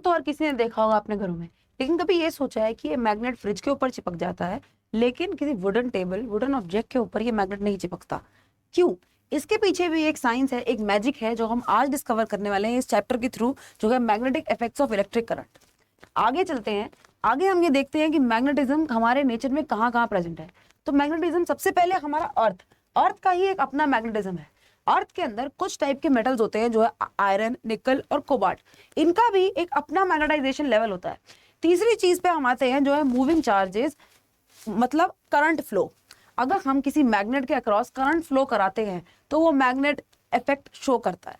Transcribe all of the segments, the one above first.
तो हर किसी ने देखा होगा अपने घरों में, लेकिन कभी ये सोचा है कि ये मैग्नेट फ्रिज के ऊपर चिपक जाता है लेकिन किसी वुडन टेबल, वुडन ऑब्जेक्ट के ऊपर ये मैग्नेट नहीं चिपकता? क्यों? इसके पीछे भी एक साइंस है, एक मैजिक है जो हम आज डिस्कवर करने वाले हैं इस चैप्टर के थ्रू, जो है magnetic effects of electric current. आगे चलते हैं, आगे हम ये देखते हैं कि मैग्नेटिज्म हमारे नेचर में कहाँ कहाँ प्रेजेंट है। तो मैग्नेटिज्म सबसे पहले हमारा अर्थ का ही एक अपना मैग्नेटिज्म है। अर्थ के अंदर कुछ टाइप के मेटल्स होते हैं जो है आयरन, निकल और कोबाल्ट, इनका भी एक अपना मैग्नेटाइजेशन लेवल होता है। तीसरी चीज पे हम आते हैं जो है मूविंग चार्जेस, मतलब करंट फ्लो। अगर हम किसी मैग्नेट के अक्रॉस करंट फ्लो कराते हैं तो वो मैग्नेट इफेक्ट शो करता है।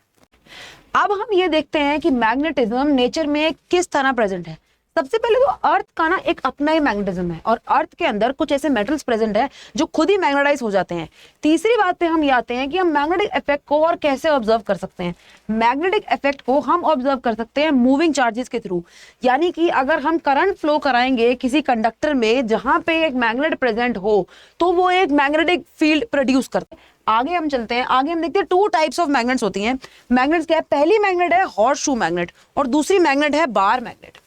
अब हम ये देखते हैं कि मैग्नेटिज्म नेचर में किस तरह प्रेजेंट है। सबसे पहले तो अर्थ का ना एक अपना ही मैग्नेटिज्म है और अर्थ के अंदर कुछ ऐसे मेटल्स प्रेजेंट है जो खुद ही मैग्नेटाइज हो जाते हैं। तीसरी बात पे हम ये आते हैं कि हम मैग्नेटिक इफेक्ट को और कैसे ऑब्जर्व कर सकते हैं। मैग्नेटिक इफेक्ट को हम ऑब्जर्व कर सकते हैं मूविंग चार्जेस के थ्रू, यानी कि अगर हम करंट फ्लो कराएंगे किसी कंडक्टर में जहां पे एक मैग्नेट प्रेजेंट हो तो वो एक मैग्नेटिक फील्ड प्रोड्यूस करते हैं। आगे हम चलते हैं, आगे हम देखते हैं टू टाइप्स ऑफ मैग्नेट्स होती हैं। मैग्नेट्स क्या है? पहली मैग्नेट है हॉर्स शू मैग्नेट और दूसरी मैग्नेट है बार मैग्नेट।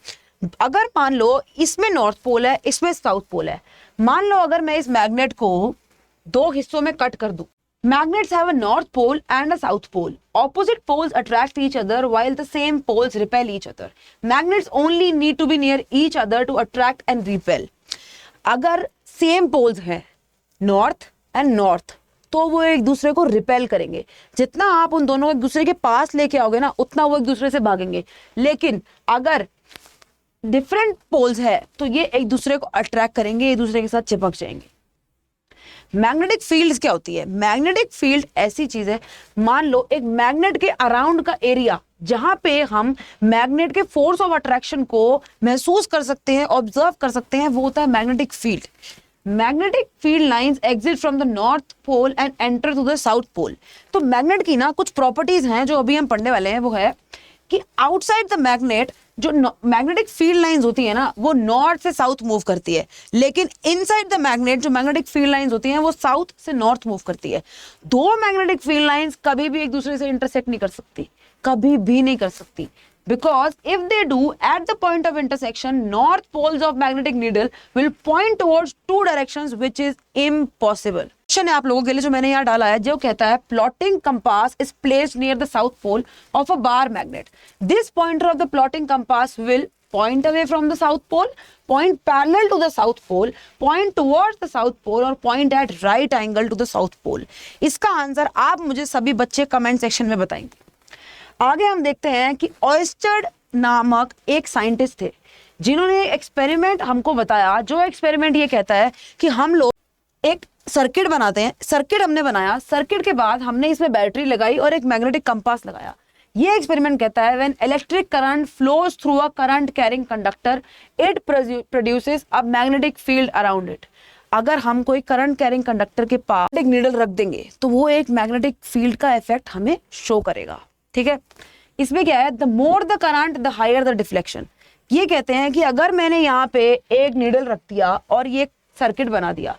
अगर मान लो इसमें नॉर्थ पोल है, इसमें साउथ पोल है, मान लो अगर मैं इस मैग्नेट को दो हिस्सों में कट कर दूं, magnets have a north pole and a south pole, opposite poles attract each other while the same poles repel each other, magnets only need to be near each other to attract and repel. अगर same poles हैं north and north तो वो एक दूसरे को repel करेंगे, जितना आप उन दोनों को एक दूसरे के पास लेके आओगे ना उतना वो एक दूसरे से भागेंगे। लेकिन अगर डिफरेंट पोल्स है तो ये एक दूसरे को अट्रैक्ट करेंगे, एक दूसरे के साथ चिपक जाएंगे। मैग्नेटिक फील्ड क्या होती है? मैग्नेटिक फील्ड ऐसी चीज है, मान लो एक मैग्नेट के अराउंड का एरिया जहां पे हम मैग्नेट के फोर्स ऑफ अट्रैक्शन को महसूस कर सकते हैं, ऑब्जर्व कर सकते हैं, वो होता है magnetic field. Magnetic field lines exit from the north pole and enter to the south pole. तो मैग्नेट की ना कुछ प्रॉपर्टीज हैं जो अभी हम पढ़ने वाले हैं, वो है कि आउटसाइड द मैग्नेट जो मैग्नेटिक फील्ड लाइंस होती है ना वो नॉर्थ से साउथ मूव करती है, लेकिन इनसाइड द मैग्नेट जो मैग्नेटिक फील्ड लाइंस होती हैं वो साउथ से नॉर्थ मूव करती है। दो मैग्नेटिक फील्ड लाइंस कभी भी एक दूसरे से इंटरसेक्ट नहीं कर सकती, कभी भी नहीं कर सकती, because if they do, at the point of intersection, north poles of magnetic needle will point towards two directions, which is impossible. Question है आप लोगों के लिए जो मैंने यहाँ डाला है, जो कहता है plotting compass is placed near the south pole of a bar magnet. This pointer of the plotting compass will point away from the south pole, point parallel to the south pole, point towards the south pole और point at right angle to the south pole. इसका answer आप मुझे सभी बच्चे comment section में बताएंगे। आगे हम देखते हैं कि ऑयस्टर्ड नामक एक साइंटिस्ट थे जिन्होंने एक्सपेरिमेंट हमको बताया। जो एक्सपेरिमेंट ये कहता है कि हम लोग एक सर्किट बनाते हैं, सर्किट हमने बनाया, सर्किट के बाद हमने इसमें बैटरी लगाई और एक मैग्नेटिक कंपास लगाया। ये एक्सपेरिमेंट कहता है when electric current flows through a current carrying conductor it produces a magnetic field around it. अगर हम कोई करंट कैरिंग कंडक्टर के पास एक नीडल रख देंगे तो वो एक मैग्नेटिक फील्ड का इफेक्ट हमें शो करेगा। ठीक है, इसमें क्या है? The more the current the higher the deflection. ये कहते हैं कि अगर मैंने यहाँ पे एक नीडल रख दिया और ये सर्किट बना दिया,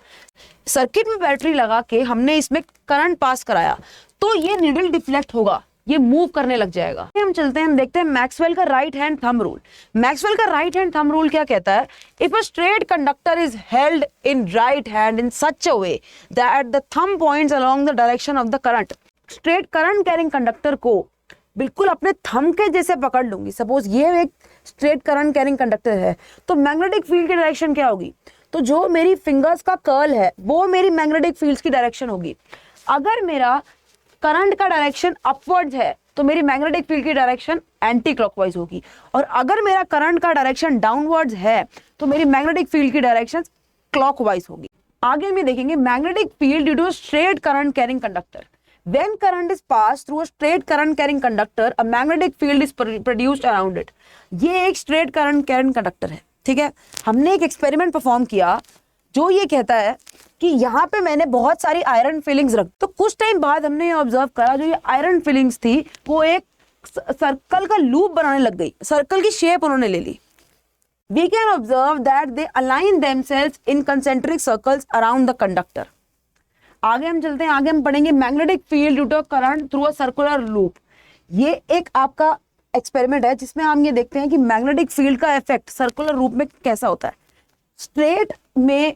सर्किट में बैटरी लगा के हमने इसमें करंट पास कराया तो ये नीडल डिफ्लेक्ट होगा, ये मूव करने लग जाएगा। हम चलते हैं, हम देखते हैं मैक्सवेल का right hand thumb rule. Maxwell का राइट हैंड थंब रूल क्या कहता है? If a straight conductor is held in right hand in such a way that the thumb points along the direction of the current. Straight current carrying conductor को बिल्कुल अपने thumb के जैसे पकड़ लूंगी, सपोज ये एक स्ट्रेट करंट कैरिंग कंडक्टर है, तो मैग्नेटिक फील्ड की डायरेक्शन क्या होगी? तो जो मेरी फिंगर्स का कर्ल है वो मेरी मैग्नेटिक फील्ड की डायरेक्शन होगी। अगर मेरा करंट का डायरेक्शन अपवर्ड्स है तो मेरी मैग्नेटिक फील्ड की डायरेक्शन एंटी क्लॉकवाइज होगी, और अगर मेरा करंट का डायरेक्शन डाउनवर्ड्स है तो मेरी मैग्नेटिक फील्ड की डायरेक्शन क्लॉकवाइज होगी। आगे हम देखेंगे magnetic field due to straight current carrying conductor. When current is passed through a straight current carrying conductor, a magnetic field is produced around it. ये एक straight current carrying conductor है, ठीक है। हमने एक एक्सपेरिमेंट परफॉर्म किया जो ये कहता है कि यहाँ पे मैंने बहुत सारी आयरन फिलिंग्स रख, तो कुछ टाइम बाद हमने ये ऑब्जर्व करा जो ये आयरन फिलिंग्स थी वो एक सर्कल का लूप बनाने लग गई, सर्कल की शेप उन्होंने ले ली। We can observe that they align themselves in concentric circles around the conductor. आगे हम चलते हैं, आगे हम पढ़ेंगे magnetic field due to current through a circular loop. ये एक आपका एक्सपेरिमेंट है जिसमें हम ये देखते हैं कि मैग्नेटिक फील्ड का इफेक्ट सर्कुलर रूप में कैसा होता है। स्ट्रेट में,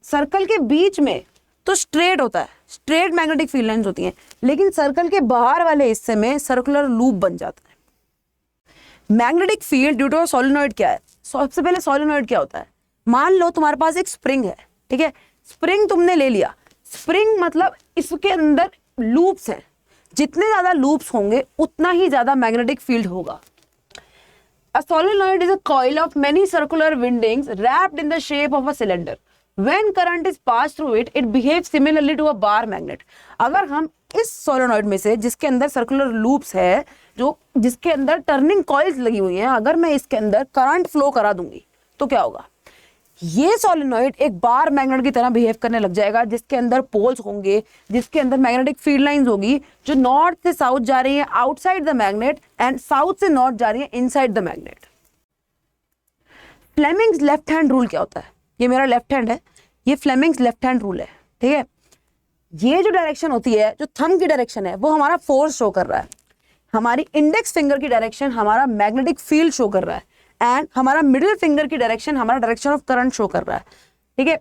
सर्कल के बीच में तो स्ट्रेट होता है, स्ट्रेट मैग्नेटिक फील्ड लाइंस होती हैं, लेकिन सर्कल के बाहर वाले हिस्से में सर्कुलर लूप बन जाता है। Magnetic field due to solenoid क्या है? सबसे पहले सोलेनोइड क्या होता है? मान लो तुम्हारे पास एक स्प्रिंग है, ठीक है, स्प्रिंग तुमने ले लिया। स्प्रिंग मतलब इसके अंदर लूप्स हैं, जितने ज्यादा लूप्स होंगे उतना ही ज्यादा मैग्नेटिक फील्ड होगा। A solenoid is a coil of many circular windings wrapped in the shape of a cylinder. When current is passed through it, it behaves similarly to a bar magnet. अगर हम इस solenoid में से, जिसके अंदर circular loops है, जो जिसके अंदर टर्निंग कॉइल्स लगी हुई हैं, अगर मैं इसके अंदर करंट फ्लो करा दूंगी तो क्या होगा? ये सोलेनोइड एक बार मैग्नेट की तरह बिहेव करने लग जाएगा, जिसके अंदर पोल्स होंगे, जिसके अंदर मैग्नेटिक फील्ड लाइंस होगी जो नॉर्थ से साउथ जा रही है outside the magnet and south से नॉर्थ जा रही है inside the magnet. Fleming's left hand rule क्या होता है? ये मेरा लेफ्ट हैंड है, ये फ्लेमिंग्स लेफ्ट हैंड रूल है, ठीक है। ये जो डायरेक्शन होती है, जो थंब की डायरेक्शन है, वो हमारा फोर्स शो कर रहा है। हमारी इंडेक्स फिंगर की डायरेक्शन हमारा मैग्नेटिक फील्ड शो कर रहा है, एंड हमारा मिडिल फिंगर की डायरेक्शन हमारा डायरेक्शन ऑफ करंट शो कर रहा है, ठीक है।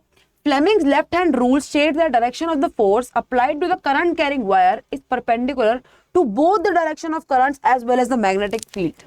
Fleming's left hand rule state the direction of the force applied to the current carrying wire is perpendicular to both the direction of currents as well as the magnetic field.